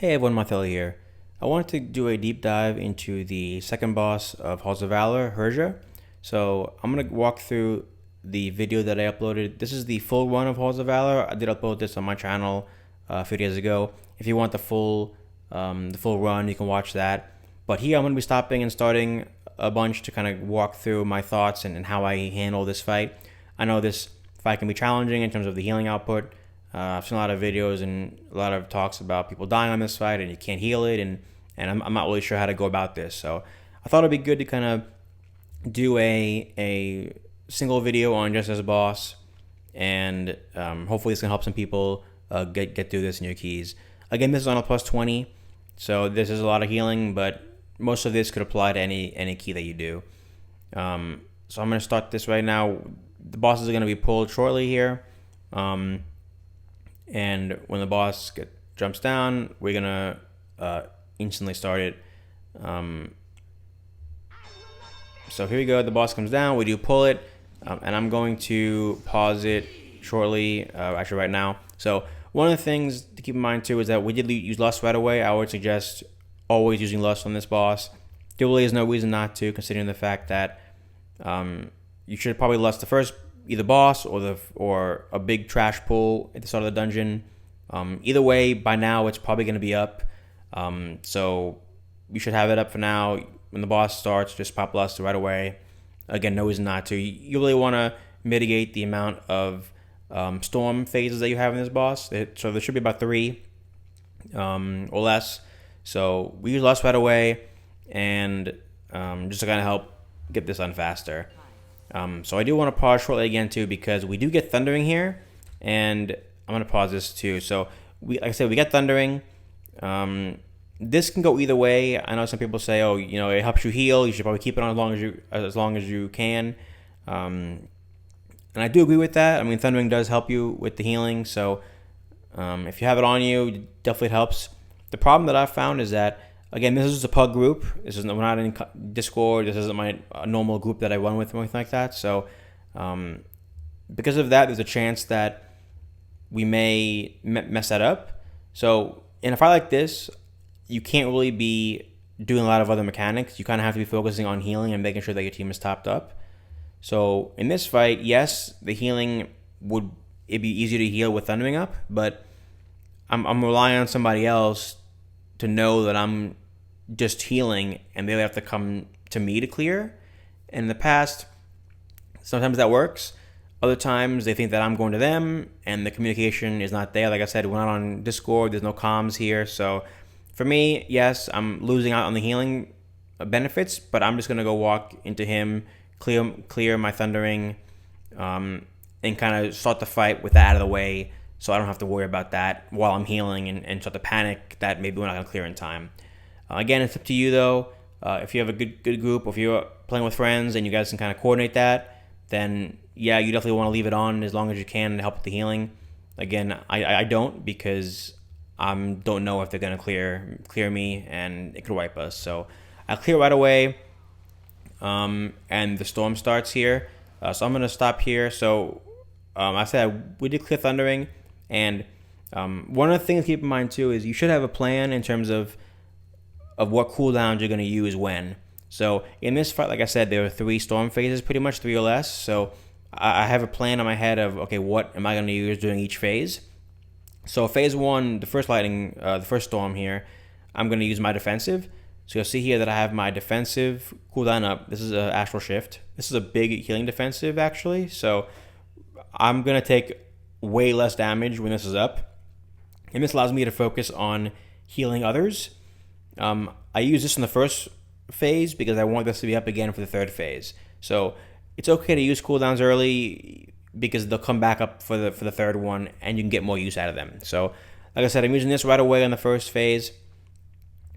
Hey everyone, Martell here. I wanted to do a deep dive into the second boss of Halls of Valor, Hyrja. So I'm going to walk through the video that I uploaded. This is the full run of Halls of Valor. I did upload this on my channel a few days ago. If you want the full run, you can watch that. But here I'm going to be stopping and starting a bunch to kind of walk through my thoughts and how I handle this fight. I know this fight can be challenging in terms of the healing output. I've seen a lot of videos and a lot of talks about people dying on this fight and you can't heal it, and I'm not really sure how to go about this. So I thought it'd be good to kind of do a single video on just as a boss, and hopefully this can help some people get through this in your keys. Again, this is on a plus 20, so this is a lot of healing, but most of this could apply to any key that you do. So I'm going to start this right now. The bosses are going to be pulled shortly here. And when the boss jumps down, we're going to instantly start it. So here we go. The boss comes down. We do pull it. And I'm going to pause it shortly, actually right now. So one of the things to keep in mind too is that we did use Lust right away. I would suggest always using Lust on this boss. There really is no reason not to, considering the fact that you should probably Lust the first either boss or a big trash pull at the start of the dungeon. Either way, by now it's probably going to be up. So you should have it up for now. When the boss starts, just pop Lust right away. Again, no reason not to. You really want to mitigate the amount of storm phases that you have in this boss. So there should be about 3 or less. So we use Lust right away, and just to kind of help get this done faster. So I do want to pause shortly again too, because we do get Thundering here, and I'm going to pause this too. So like I said, we get Thundering. This can go either way. I know some people say, oh, it helps you heal. You should probably keep it on as long as you can. And I do agree with that. I mean, Thundering does help you with the healing. So if you have it on you, it definitely helps. The problem that I've found is that, again, this is a pug group. We're not in Discord. This isn't my normal group that I run with or anything like that. So because of that, there's a chance that we may mess that up. So in a fight like this, you can't really be doing a lot of other mechanics. You kind of have to be focusing on healing and making sure that your team is topped up. So in this fight, yes, the healing it'd be easier to heal with Thundering up, but I'm relying on somebody else to know that I'm just healing and they have to come to me to clear. And in the past, sometimes that works. Other times they think that I'm going to them and the communication is not there. Like I said, we're not on Discord. There's no comms here. So for me, yes, I'm losing out on the healing benefits, but I'm just going to go walk into him, clear my Thundering, and kind of start the fight with that out of the way, so I don't have to worry about that while I'm healing and start to panic that maybe we're not going to clear in time. Again, it's up to you though. If you have a good group, or if you're playing with friends and you guys can kind of coordinate that, then yeah, you definitely want to leave it on as long as you can to help with the healing. Again, I don't, because I don't know if they're going to clear me and it could wipe us. So I clear right away, and the storm starts here. So I'm going to stop here. So I said we did clear Thundering, and one of the things to keep in mind too is you should have a plan in terms of what cooldowns you're going to use when. So in this fight, like I said, there are 3 storm phases, pretty much 3 or less. So I have a plan in my head of, okay, what am I going to use during each phase? So phase 1, the first storm here, I'm going to use my defensive. So you'll see here that I have my defensive cooldown up. This is an Astral Shift. This is a big healing defensive, actually. So I'm going to take way less damage when this is up. And this allows me to focus on healing others. I use this in the first phase because I want this to be up again for the 3rd phase. So it's okay to use cooldowns early because they'll come back up for the 3rd one and you can get more use out of them. So like I said, I'm using this right away on the first phase,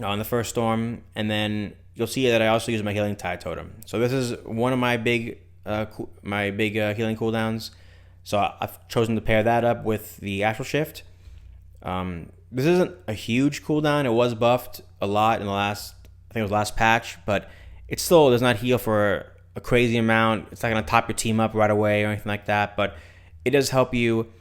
on the first storm, and then you'll see that I also use my Healing Tide Totem. So this is one of my big healing cooldowns. So I've chosen to pair that up with the Astral Shift. This isn't a huge cooldown. It was buffed a lot in the last patch, but it still does not heal for a crazy amount. It's not going to top your team up right away or anything like that, but it does help you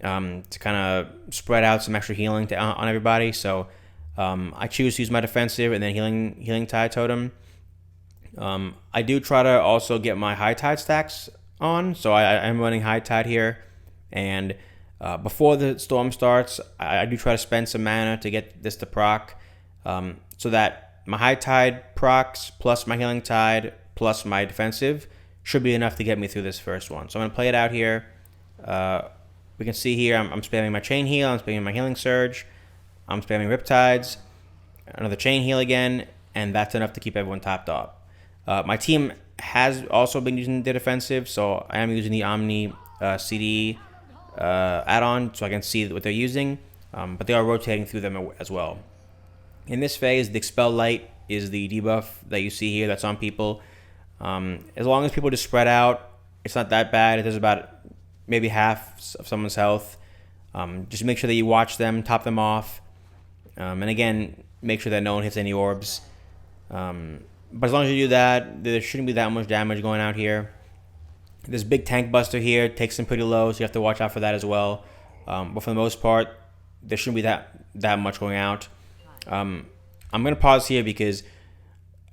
to kind of spread out some extra healing on everybody. So I choose to use my defensive and then healing tide totem. I do try to also get my high tide stacks on, so I am running high tide here, and before the storm starts, I do try to spend some mana to get this to proc, so that my high tide procs plus my healing tide plus my defensive should be enough to get me through this first one. So I'm gonna play it out here. We can see here I'm spamming my chain heal, I'm spamming my healing surge, I'm spamming riptides, another chain heal again, and that's enough to keep everyone topped up. My team has also been using the defensive, so I am using the Omni CD add-on so I can see what they're using, but they are rotating through them as well. In this phase, the Expel Light is the debuff that you see here that's on people. As long as people just spread out, it's not that bad. It does about maybe half of someone's health. Just make sure that you watch them, top them off, and again, make sure that no one hits any orbs. But as long as you do that, there shouldn't be that much damage going out here. This big tank buster here takes them pretty low, so you have to watch out for that as well. But for the most part, there shouldn't be that much going out. I'm going to pause here because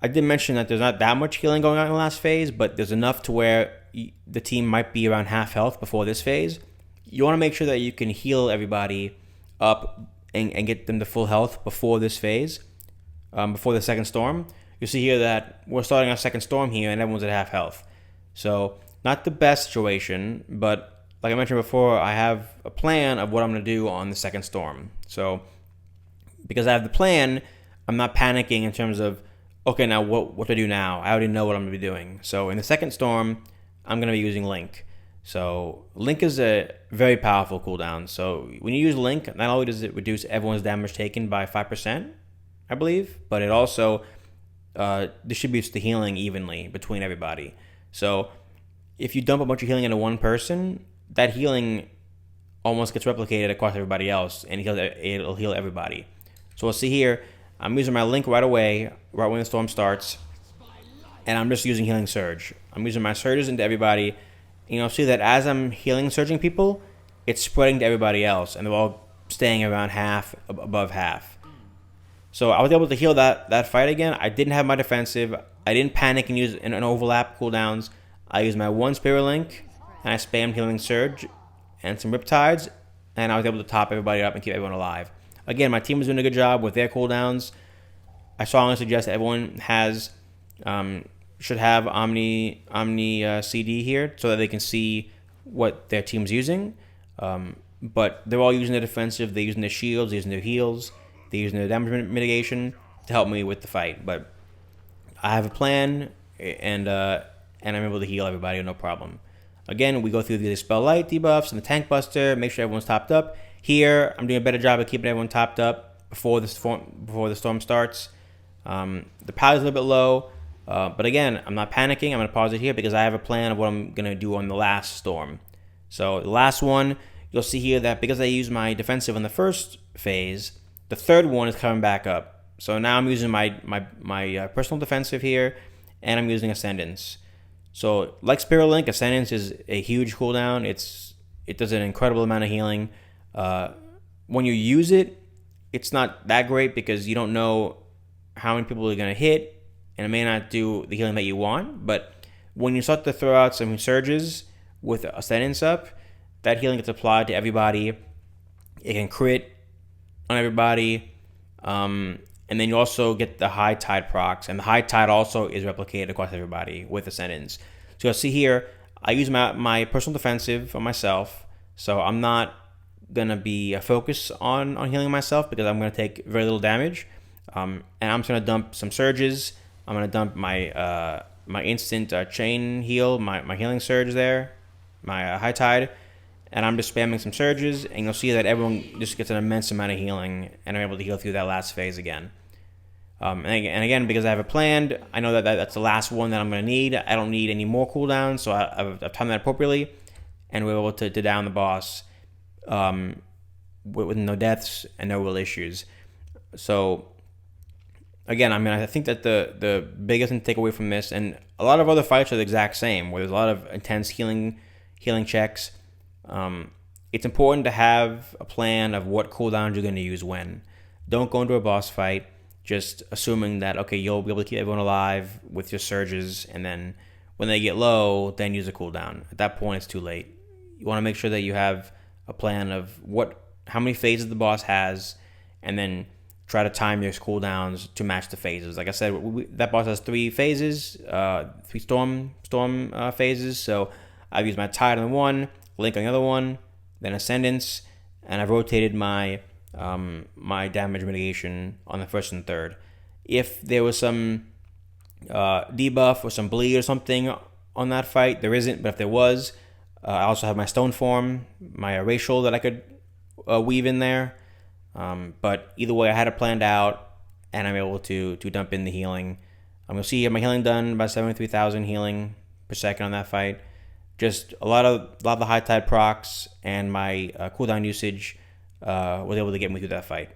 I did mention that there's not that much healing going on in the last phase, but there's enough to where the team might be around half health before this phase. You want to make sure that you can heal everybody up and get them to full health before this phase, before the second storm. You'll see here that we're starting our second storm here and everyone's at half health. So not the best situation, but like I mentioned before, I have a plan of what I'm going to do on the second storm. So because I have the plan, I'm not panicking in terms of, okay, now what do I do now? I already know what I'm going to be doing. So in the second storm, I'm going to be using Link. So Link is a very powerful cooldown. So when you use Link, not only does it reduce everyone's damage taken by 5%, I believe, but it also distributes the healing evenly between everybody. So if you dump a bunch of healing into one person, that healing almost gets replicated across everybody else, and it'll heal everybody. So we'll see here, I'm using my Link right away, right when the storm starts, and I'm just using Healing Surge. I'm using my surges into everybody. You'll see that as I'm healing surging people, it's spreading to everybody else, and they're all staying around half, above half. So I was able to heal that fight again. I didn't have my defensive. I didn't panic and use an overlap cooldowns. I used my one Spirit Link, and I spammed Healing Surge and some Riptides, and I was able to top everybody up and keep everyone alive. Again, my team was doing a good job with their cooldowns. I strongly suggest that everyone should have Omni CD here so that they can see what their team's using. But they're all using their defensive. They're using their shields. They're using their heals. They're using their damage mitigation to help me with the fight. But I have a plan, and I'm able to heal everybody no problem. Again, we go through the Spell Light debuffs and the Tank Buster, make sure everyone's topped up. Here, I'm doing a better job of keeping everyone topped up before the storm starts. The power's a little bit low, but again, I'm not panicking. I'm going to pause it here because I have a plan of what I'm going to do on the last storm. So the last one, you'll see here that because I used my defensive in the first phase, the third one is coming back up. So now I'm using my personal defensive here, and I'm using Ascendance. So like Spirit Link, Ascendance is a huge cooldown. It does an incredible amount of healing. When you use it, it's not that great because you don't know how many people are going to hit, and it may not do the healing that you want. But when you start to throw out some surges with Ascendance up, that healing gets applied to everybody. It can crit on everybody. And then you also get the High Tide procs, and the High Tide also is replicated across everybody with Ascendance. So you'll see here, I use my personal defensive for myself, so I'm not going to be a focus on healing myself because I'm going to take very little damage. And I'm just going to dump some surges. I'm going to dump my instant chain heal, my healing surge there, my High Tide, and I'm just spamming some surges, and you'll see that everyone just gets an immense amount of healing, and I'm able to heal through that last phase again. And again, because I have it planned, I know that that's the last one that I'm going to need. I don't need any more cooldowns, so I've timed that appropriately, and we're able to down the boss with no deaths and no real issues. So again, I think that the biggest thing to take away from this, and a lot of other fights are the exact same, where there's a lot of intense healing checks. It's important to have a plan of what cooldowns you're going to use when. don't go into a boss fight just assuming that, okay, you'll be able to keep everyone alive with your surges, and then when they get low, then use a cooldown. At that point, it's too late. You want to make sure that you have a plan of how many phases the boss has, and then try to time your cooldowns to match the phases. Like I said, that boss has 3 phases, 3 storm phases. So I've used my Tide on one, Link on the other one, then Ascendance, and I've rotated my my damage mitigation on the first and third. If there was some debuff or some bleed or something on that fight, there isn't. But if there was, I also have my Stone Form, my Erasure that I could weave in there. But either way, I had it planned out, and I'm able to dump in the healing. I'm gonna see my healing done, about 73,000 healing per second on that fight. Just a lot of the high tide procs, and my cooldown usage was able to get me through that fight.